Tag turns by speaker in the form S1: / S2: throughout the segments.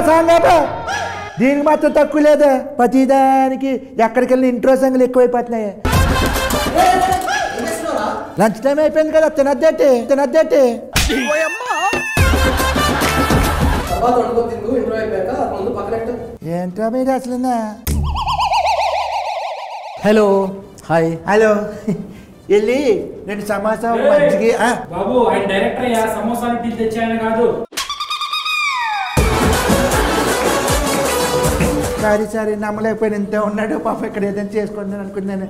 S1: Song దీనికి మాత్రం తక్కువ లేదా ప్రతిదానికి ఎక్కడికి వెళ్ళిన ఇంట్రో సంగులు ఎక్కువైపోతున్నాయి లంచ్ టైం అయిపోయింది కదా తినద్దేటి ఏంట్రా మీరు అసలు
S2: హలో హాయ్
S1: హలో వెళ్ళి 2 సమోసా మజ్జిగ
S3: బాబు ఆయన డైరెక్టర్ అయ్యా సమోసాలు టీ తెచ్చాయని కాదు
S1: సారీ నమ్మలేకపోయిన ఇంత ఉన్నాడు పాప ఇక్కడ ఏదైనా చేసుకుంటాను అనుకున్నాను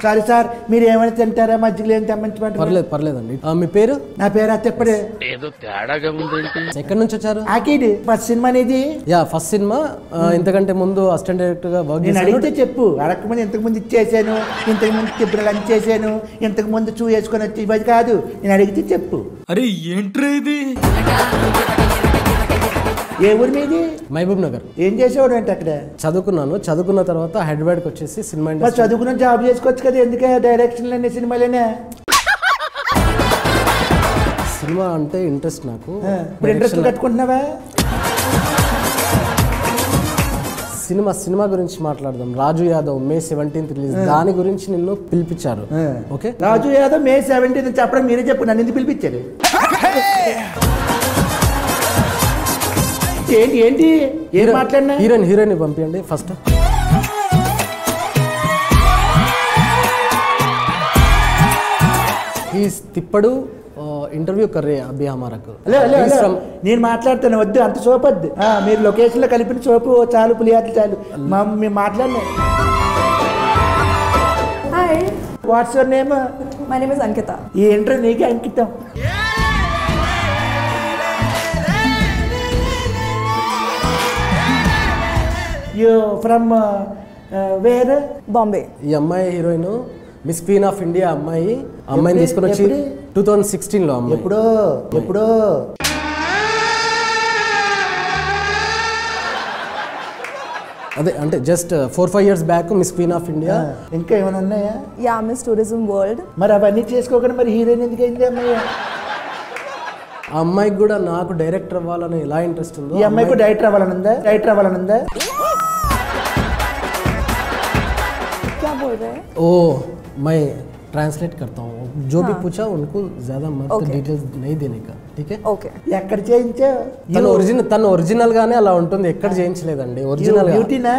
S1: సారీ సార్ మీరు ఏమైనా తింటారా మజ్జిగలు ఏం తెమ్మంటారు
S2: పర్లేదండి మీ పేరు
S1: నా పేరు అత్తప్పడే
S4: ఏదో తేడాగా ఉంది
S2: ఎక్కడి నుంచి వచ్చారు
S1: ఆకిడి ఫస్ట్ సినిమా అనేది
S2: ఫస్ట్ సినిమా ఇంతకంటే ముందు అసిస్టెంట్ డైరెక్టర్ గా వర్క్
S1: నేను అడిగితే చెప్పు అడగకముందు ఇంతకుముందు ఇచ్చేసాను ఇంతకుముందు ఇప్పుడు లంచ్ చేశాను ఇంతకుముందు చూ వేసుకొని వచ్చి ఇవ్వదు కాదు నేను అడిగితే చెప్పు
S3: అరే ఏంట్రా ఇది
S1: ఏ ఊరి మీది
S2: మహబూబ్ నగర్
S1: ఏం చేసేవాడు అంటే అక్కడ
S2: చదువుకున్న తర్వాత హైదరాబాద్కి వచ్చేసి సినిమా
S1: మరి చదువుకున్న జాబ్ చేసుకోవచ్చు కదా ఎందుకే డైరెక్షన్లన్నీ సినిమాలేనే
S2: సినిమా అంటే ఇంట్రెస్ట్ నాకు
S1: ఇప్పుడు ఇంట్రెస్ట్ కట్టుకుంటున్నావా
S2: సినిమా గురించి మాట్లాడదాం రాజు యాదవ్ May 17th రిలీజ్ దాని గురించి నిన్ను పిలిపించారు ఓకే
S1: రాజు యాదవ్ May 17th చెప్పడం మీరే చెప్పు నన్ను ఎందుకు పిలిపించారు ఏంటి ఏం మాట్లాడినా
S2: హీరోయిన్ పంపించండి ఫస్ట్ తిప్పడు ఇంటర్వ్యూ కర్రే అభి హమారకు
S1: నేను మాట్లాడతాను వద్దు అంత సోపు వద్దు మీరు లొకేషన్ లో కలిపిన సోపు చాలు పులియాట్లు చాలు మేము మాట్లాడినా
S5: hi
S1: what's your name
S5: my name is Ankita
S1: ఈ ఇంటర్వ్యూ నీకే అంకితం యూ ఫ్రమ్ వేర్
S5: బాంబే
S2: ఈ అమ్మాయి heroine miss queen of India అమ్మాయిని తీసుకుని వచ్చి 2016 లో అమ్మాయి
S1: ఎప్పుడో
S2: అదే అంటే just 4-5 years back miss queen of India
S1: ఇంకా ఏమైనా ఉన్నాయా
S5: యా మిస్ టూరిజం వరల్డ్
S1: మరి అవన్నీ చేసుకోకుండా మరి హీరోయిన్ ఎందుకు అయింది అమ్మాయి
S2: ఆ అమ్మాయికి కూడా నాకు డైరెక్టర్ అవ్వాలని ఎలా ఇంట్రెస్ట్ ఉందో
S1: ఈ అమ్మాయికి డైరెక్టర్ అవ్వాలనుందా
S5: क्या बोल रहे हैं
S2: ओ मैं ट्रांसलेट करता हूँ जो भी पूछा उनको ज्यादा मत डिटेल्स नहीं देने का ठीक है
S5: ఓకే
S1: ఎక్కడ చేయించావు
S2: తను ఒరిజినల్ గానే అలా ఉంటుంది ఎక్కడ చేయించలేదండి ఒరిజినల్
S1: బ్యూటీనా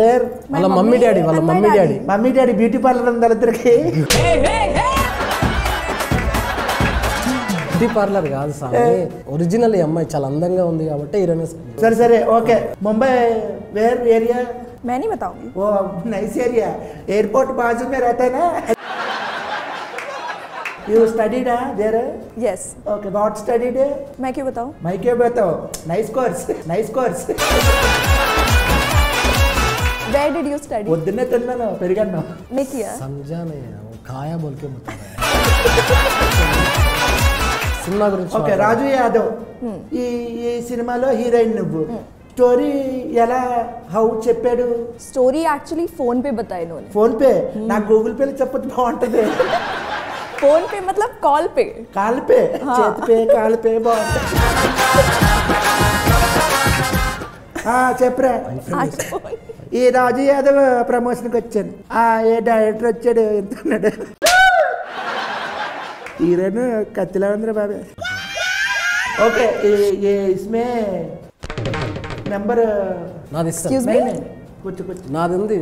S1: వేర్
S2: వాళ్ళ మమ్మీ డాడీ
S1: బ్యూటీ పార్లర్ ఉంది వాళ్ళిద్దరికి
S2: బ్యూటీ పార్లర్ కాదు సామి ఒరిజినల్ ఈ అమ్మాయి చాలా అందంగా ఉంది కాబట్టి హీరోయిన్
S1: సరే ఓకే ముంబై వేర్ ఏరియా
S5: मैं नहीं बताऊंगी
S1: वो नाइस एरिया एयरपोर्ट बाजू में रहता है ना you studied there
S5: yes
S1: okay what studied
S5: मैं क्यों बताऊं
S1: मैं क्यों बताओ nice course
S5: where did you study
S1: పొద్దున్నే తిన్నాను పెరిగాను
S5: नहीं किया
S2: समझा नहीं वो खाया बोल के बता रहा है సినిమా గురించి
S1: ఓకే రాజు యాదవ్ ఈ సినిమాలో హీరోయిన్ నువ్వు స్టోరీ ఎలా హౌ చెప్పాడు
S5: स्टोरी एक्चुअली फोन पे बताया इन्होंने
S1: ఫోన్ పే నాకు గూగుల్ పేలో చెప్పొచ్చు బాగుంటది
S5: फोन पे मतलब कॉल पे
S1: కాల్ పే చేతి పే కాల్ పే బాగుంటది చెప్పరా ఈ రాజు యాదవ్ ప్రమోషన్కి వచ్చాను ఏ డైరెక్టర్ వచ్చాడు ఎంత ఉన్నాడు హీరోయిన్ కత్తిలా ఉందిరా బాబే ఓకే ఇస్మే నెంబర్
S2: నాది
S5: एक्सक्यूज मी
S1: కూర్చో
S2: నాది ఉంది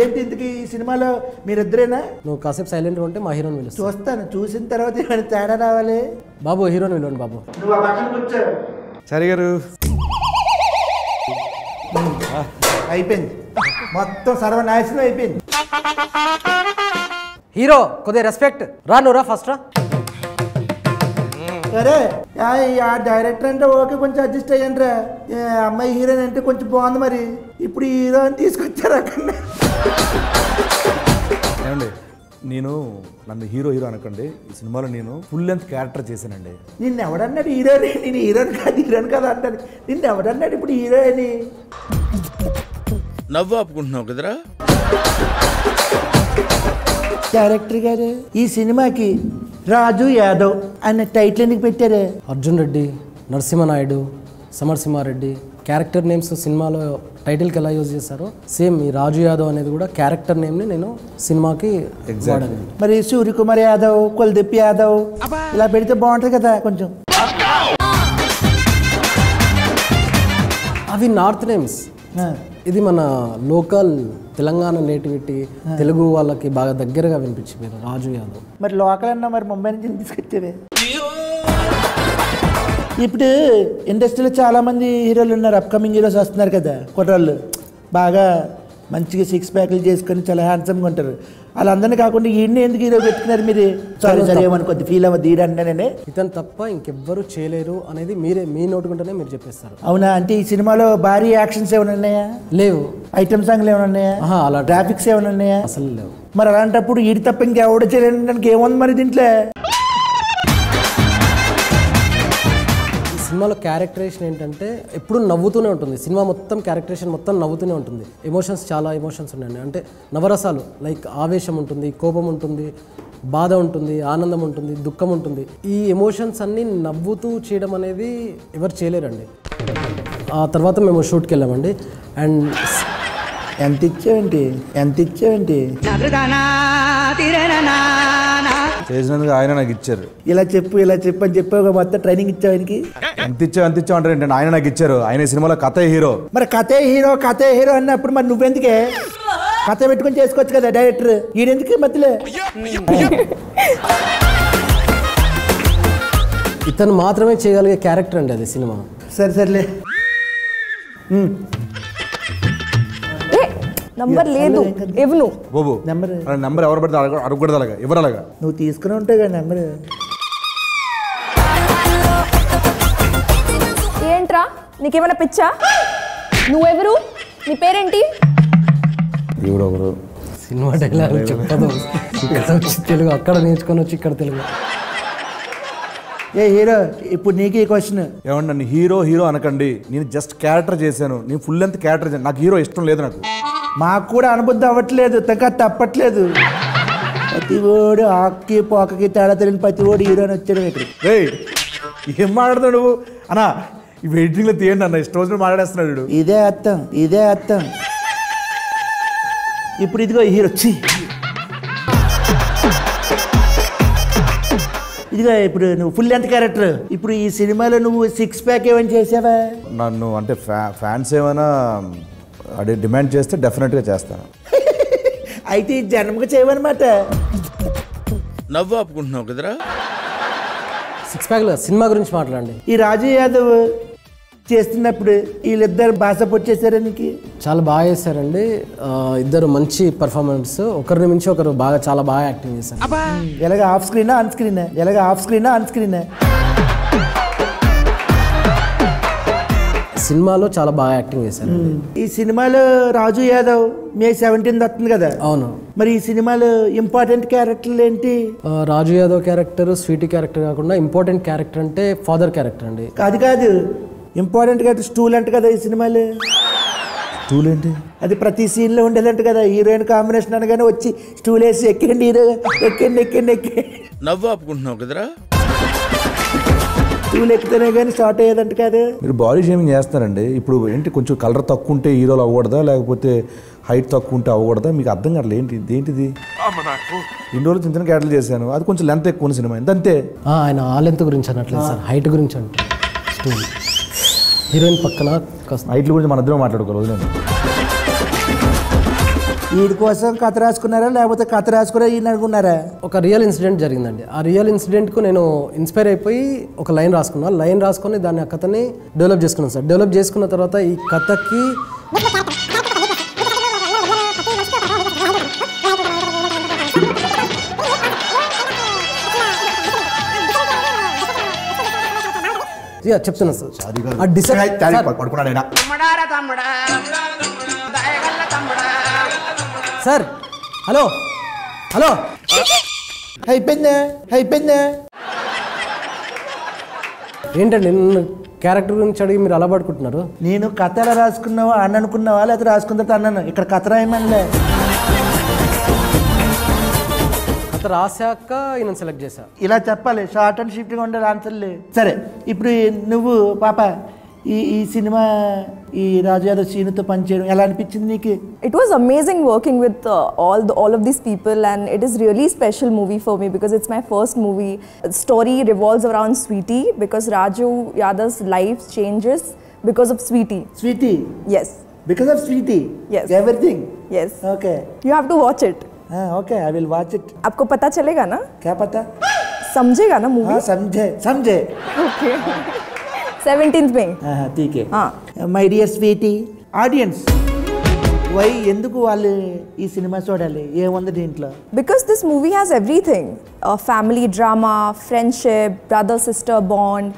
S1: ఏంటి ఇంతకీ ఈ సినిమాలో మీరిద్దరేనా
S2: నువ్వు కాసేపు సైలెంట్ ఉంటే మా హీరోని పిలుస్తా
S1: చూస్తాను చూసిన తర్వాత ఏమైనా తేడా రావాలి
S2: బాబు హీరోని పిలవండి బాబు
S1: నువ్వు ఆ పక్కన కూర్చో
S6: సరే గారు
S1: అయిపోయింది మొత్తం సర్వనాశనం అయిపోయింది
S2: హీరో కొద్దిగా రెస్పెక్ట్ నువ్వు ఫస్ట్ రా
S1: సరే ఆ డైరెక్టర్ అంటే ఓకే కొంచెం అడ్జస్ట్ అయ్యండి రా అమ్మాయి హీరోయిన్ అంటే కొంచెం బాగుంది మరి ఇప్పుడు హీరో అని తీసుకొచ్చారు అక్కడ
S6: ఏమండి నన్ను హీరో అనకండి ఈ సినిమాలో నేను ఫుల్ లెంత్ క్యారెక్టర్ చేశానండి
S1: నిన్ను ఎవడన్నాడు హీరోని నేను హీరోయిన్ కాదు అంటాను నిన్ను ఎవడన్నాడు ఇప్పుడు హీరోయిన్
S4: నవ్వు ఆపుకుంటున్నావు కదరా
S1: డైరెక్టర్ గారు ఈ సినిమాకి రాజు యాదవ్ అనే టైటిల్ ఎందుకు పెట్టారు?
S2: అర్జున్ రెడ్డి, నరసింహనాయుడు, సమరసింహారెడ్డి క్యారెక్టర్ నేమ్స్ సినిమాలో టైటిల్కి ఎలా యూజ్ చేశారో సేమ్ ఈ రాజు యాదవ్ అనేది కూడా క్యారెక్టర్ నేమ్ని నేను సినిమాకి వాడాను.
S1: మరి సూర్యకుమార్ యాదవ్, కులదీప్ యాదవ్ ఇలా పెడితే బాగుంటుంది కదా కొంచెం.
S2: అవి నార్త్ నేమ్స్, ఇది మన లోకల్ తెలంగాణ నేటివిటీ, తెలుగు వాళ్ళకి బాగా దగ్గరగా వినిపించిపోయారు రాజు యాదవ్.
S1: మరి లోకల్ అన్నా మరి ముంబై నుంచి తీసుకొచ్చేవే. ఇప్పుడు ఇండస్ట్రీలో చాలామంది హీరోలు ఉన్నారు, అప్కమింగ్ హీరోస్ వస్తున్నారు కదా, కుర్రాళ్ళు బాగా మంచిగా 6 ప్యాక్లు చేసుకొని చాలా హ్యాండ్సమ్గా ఉంటారు. వాళ్ళందరినీ కాకుండా ఈయన్ని ఎందుకు హీరో పెట్టుకున్నారు మీరు? సారీ ఏమని కొద్ది ఫీల్ అవ్వద్దు ఈడంటేనే.
S2: ఇతను తప్ప ఇంకెవ్వరు చేయలేరు అనేది మీ నోటుకుంటేనే మీరు చెప్పేస్తారు.
S1: అవునా? అంటే ఈ సినిమాలో భారీ యాక్షన్స్ ఏమైనా ఉన్నాయా?
S2: లేవు.
S1: ఐటమ్ సాంగ్లు ఏమైనా ఉన్నాయా?
S2: అలా
S1: గ్రాఫిక్స్ ఏమైనా ఉన్నాయా?
S2: అసలు లేవు.
S1: మరి అలాంటప్పుడు ఈడి తప్ప ఇంకెవడ చేయడానికి ఏముంది మరి దీంట్లో?
S2: సినిమాలో క్యారెక్టరేషన్ ఏంటంటే ఎప్పుడు నవ్వుతూనే ఉంటుంది. సినిమా మొత్తం క్యారెక్టరేషన్ మొత్తం నవ్వుతూనే ఉంటుంది. ఎమోషన్స్ చాలా ఎమోషన్స్ ఉన్నాయండి. అంటే నవరసాలు లైక్ ఆవేశం ఉంటుంది, కోపం ఉంటుంది, బాధ ఉంటుంది, ఆనందం ఉంటుంది, దుఃఖం ఉంటుంది. ఈ ఎమోషన్స్ అన్నీ నవ్వుతూ చేయడం అనేది ఎవరు చేయలేరండి. ఆ తర్వాత మేము షూట్కి వెళ్ళామండి. అండ్
S1: ఎంత ఇచ్చావేంటి
S6: చేసినందుకు ఆయన నాకు ఇచ్చారు.
S1: ఇలా చెప్పు అని చెప్పావు మొత్తం ట్రైనింగ్ ఇచ్చావు ఆయనకి.
S6: ఎంత ఇచ్చావు అంటారు ఏంటంటే ఆయన నాకు ఇచ్చారు. ఆయన సినిమాలో కథే హీరో.
S1: మరి కథే హీరో అన్నప్పుడు మరి నువ్వెందుకే కథ పెట్టుకొని చేసుకోవచ్చు కదా డైరెక్టర్, ఈయనెందుకు మధ్యలో?
S2: ఇతను మాత్రమే చేయగలిగే క్యారెక్టర్ అండి అది సినిమా.
S1: సర్లే.
S5: నంబర్ లేదు ఇవ్వను.
S6: బాబు నెంబర్ ఎవరు పడితే అడగకూడదు. అలాగా ఎవరు అలాగా
S1: నువ్వు తీసుకుని ఉంటావు కదా నెంబర్.
S5: ఏంట్రా నీకేమైనా పిచ్చా? నువ్వెవరు? నీ పేరేంటి?
S6: ఎవరు
S2: సినిమా డైలాగ్ చెప్పదు. ఇక్కడ వచ్చి తెలుగు, అక్కడ నేర్చుకొని వచ్చి ఇక్కడ తెలుగు.
S1: ఏ హీరో, ఇప్పుడు నీకు ఈ క్వశ్చన్.
S6: ఏమండి నన్ను హీరో అనకండి. నేను జస్ట్ క్యారెక్టర్ చేశాను. నేను ఫుల్ లెంత్ క్యారెక్టర్ చేశాను. నాకు హీరో ఇష్టం లేదు. నాకు
S1: మాకు కూడా అనుబుద్ధి అవ్వట్లేదు, తప్పట్లేదు. ప్రతి ఓడు ఆక్కి పోకకి తేడా తెలియని ప్రతి ఓడు హీరోని వచ్చాడు ఇక్కడ.
S6: ఏం మాట్లాడుతున్నాడు నువ్వు అన్నా? ఈ వెయిటింగ్లో తీయండి అన్న, ఇష్టం వచ్చిన మాట్లాడేస్తున్నాడు.
S1: ఇదే అర్థం. ఇప్పుడు ఇదిగో హీరో ఇదిగో ఇప్పుడు నువ్వు ఫుల్ లెంత్ క్యారెక్టర్. ఇప్పుడు ఈ సినిమాలో నువ్వు 6 ప్యాక్ ఏమైనా చేసావా?
S6: నన్ను అంటే ఫ్యాన్స్ ఏమైనా డిమాండ్ చేస్తే డెఫినెట్గా చేస్తాను.
S1: అయితే ఈ జన్మకు చేయవన్నమాట.
S4: నవ్వు ఆపుకుంటున్నావు కదరా.
S2: 6 ప్యాక్లో సినిమా గురించి మాట్లాడండి.
S1: ఈ రాజు యాదవ్ చేస్తున్నప్పుడు వీళ్ళిద్దరు బాగా సపోర్ట్ చేశారా నీకు?
S2: చాలా బాగా చేశారండి. ఇద్దరు మంచి పర్ఫార్మెన్స్, ఒకరిని మించి ఒకరు చాలా బాగా యాక్టింగ్ చేశారు.
S1: ఎలాగ ఆఫ్ స్క్రీనా ఆన్ స్క్రీనా?
S2: సినిమాలో చాలా బాగా యాక్టింగ్ చేశారు.
S1: ఈ సినిమాలో రాజు యాదవ్ May 17 వస్తుంది కదా.
S2: అవును.
S1: మరి ఈ సినిమాలో ఇంపార్టెంట్ క్యారెక్టర్లు ఏంటి?
S2: రాజు యాదవ్ క్యారెక్టర్ స్వీటీ క్యారెక్టర్ కాకుండా ఇంపార్టెంట్ క్యారెక్టర్ అంటే ఫాదర్ క్యారెక్టర్ అండి.
S1: కాదు ఇంపార్టెంట్ క్యారెక్టర్ స్టూల్ అంట కదా ఈ సినిమాలో.
S6: స్టూల్ ఏంటి?
S1: అది ప్రతి సీన్లో ఉండేదంట కదా. హీరోయిన్ కాంబినేషన్ అనగానే వచ్చి స్టూల్ వేసి ఎక్కండి హీరో, ఎక్కండి.
S4: నవ్వు ఆపుకుంటున్నావు కదరా.
S1: స్టూల్ ఎక్కితేనే కానీ స్టార్ట్ అయ్యేదంట కదా.
S6: మీరు బాడీ షేమింగ్ చేస్తారండి. ఇప్పుడు ఏంటి కొంచెం కలర్ తక్కువ ఉంటే హీరోలు అవ్వకూడదా, లేకపోతే హైట్ తక్కువ ఉంటే అవ్వకూడదా? మీకు అర్థం కావట్లేదు. ఏంటిది? ఇన్ని రోజులు చిన్న క్యారెక్టర్లు చేశాను, అది కొంచెం లెంత్ ఎక్కువ ఉన్న సినిమా అంతే.
S2: ఆయన ఆ లెంత్ గురించి అనట్లేదు సార్, హైట్ గురించి అంటే. హీరోయిన్ పక్కన
S6: హైట్ల గురించి మన ఇద్దరం మాట్లాడుకోవాలి.
S1: వీడి కోసం కథ రాసుకున్నారా లేకపోతే కథ రాసుకురా ఈయన అనుకున్నారా?
S2: ఒక రియల్ ఇన్సిడెంట్ జరిగిందండి. ఆ రియల్ ఇన్సిడెంట్కు నేను ఇన్స్పైర్ అయిపోయి ఒక లైన్ రాసుకొని దాన్ని ఆ కథని డెవలప్ చేసుకున్నాను సార్. డెవలప్ చేసుకున్న తర్వాత ఈ కథకి చెప్తున్నా సార్. హలో
S1: అయిపోయిందా?
S2: ఏంటండి నిన్ను క్యారెక్టర్ గురించి అడిగి మీరు అలా పడుకుంటున్నారు?
S1: నేను కథ ఎలా రాసుకున్నావా అని అనుకున్నావా లేకపోతే రాసుకున్న తర్వాత అన్నాను. ఇక్కడ కథ రాయమనిలే.
S2: అంత రాశాక ఈయన సెలెక్ట్ చేశా.
S1: ఇలా చెప్పాలి, షార్ట్ అండ్ స్వీట్గా ఉండాలి ఆన్సర్లు. సరే, ఇప్పుడు నువ్వు పాప ఈ సినిమా ఈ రాజు యాదవ్ సీనుతో పనిచేయడం ఎలా అనిపించింది నీకు?
S5: It was amazing working with all of these people, and it is really special movie for me because it's my first movie. The story revolves around Sweetie because Raju Yadav's life changes because of Sweetie.
S1: Sweetie?
S5: Yes.
S1: Because of Sweetie?
S5: Yes.
S1: Everything?
S5: Yes.
S1: Okay.
S5: You have to watch it.
S1: Okay, I will watch it.
S5: आपको पता चलेगा ना?
S1: क्या पता?
S5: समझेगा ना movie?
S1: समझे.
S5: Okay. 17th में.
S1: ठीक है. My dear sweetie audience, why ఎందుకు వాళ్ళు ఈ సినిమా చూడాలి? ఏముంది దీంట్లో?
S5: Because this movie has everything: family drama, friendship, brother sister bond,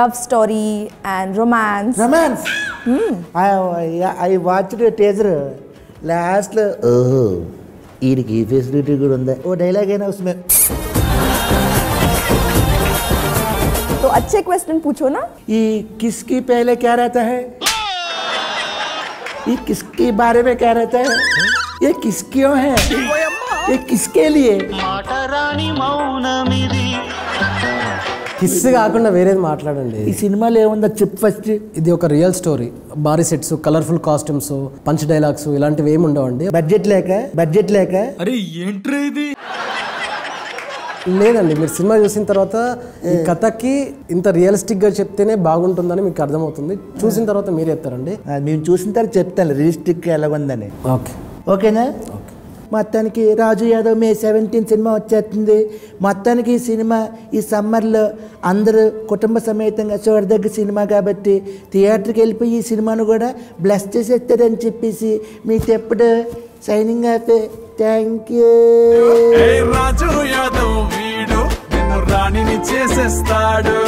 S5: love story, and romance.
S1: Romance? I watched a teaser. Last లో ఓహో వీడికి ఫెసిలిటీ కూడా ఉందా, ఓ డైలాగ్ అయినా उसमें.
S5: तो अच्छे क्वेश्चन पूछो ना.
S1: ये किसकी पहले क्या रहता है? ये किसके बारे में क्या रहता है? ये किस क्यों है? ये किसके लिए?
S2: కిస్ కాకుండా వేరేది మాట్లాడండి.
S1: ఈ సినిమాలో ఏముందో చెప్పు ఫస్ట్.
S2: ఇది ఒక రియల్ స్టోరీ. భారీ sets, colourful costumes, punch dialogues ఇలాంటివి ఏమి ఉండవండి.
S1: బడ్జెట్ లేక
S3: అరే ఏంట్రా ఇది?
S2: లేదండి, మీరు సినిమా చూసిన తర్వాత ఈ కథకి ఇంత రియలిస్టిక్ గా చెప్తేనే బాగుంటుందని మీకు అర్థమవుతుంది. చూసిన తర్వాత మీరు చెప్తారండి.
S1: మేము చూసిన తర్వాత చెప్తాను రియలిస్టిక్ ఎలాగుందని.
S2: ఓకే,
S1: ఓకేనా? మొత్తానికి రాజు యాదవ్ మే 17 సినిమా వచ్చేస్తుంది. మొత్తానికి ఈ సినిమా ఈ సమ్మర్లో అందరూ కుటుంబ సమేతంగా చూడదగ్గ సినిమా కాబట్టి థియేటర్కి వెళ్ళిపోయి ఈ సినిమాను కూడా బ్లెస్ చేసేస్తారని చెప్పేసి మీకు ఎప్పుడు signing off. Thank you.
S7: Raju Yadav వీడు నిన్ను రాణిని చేసేస్తాడు.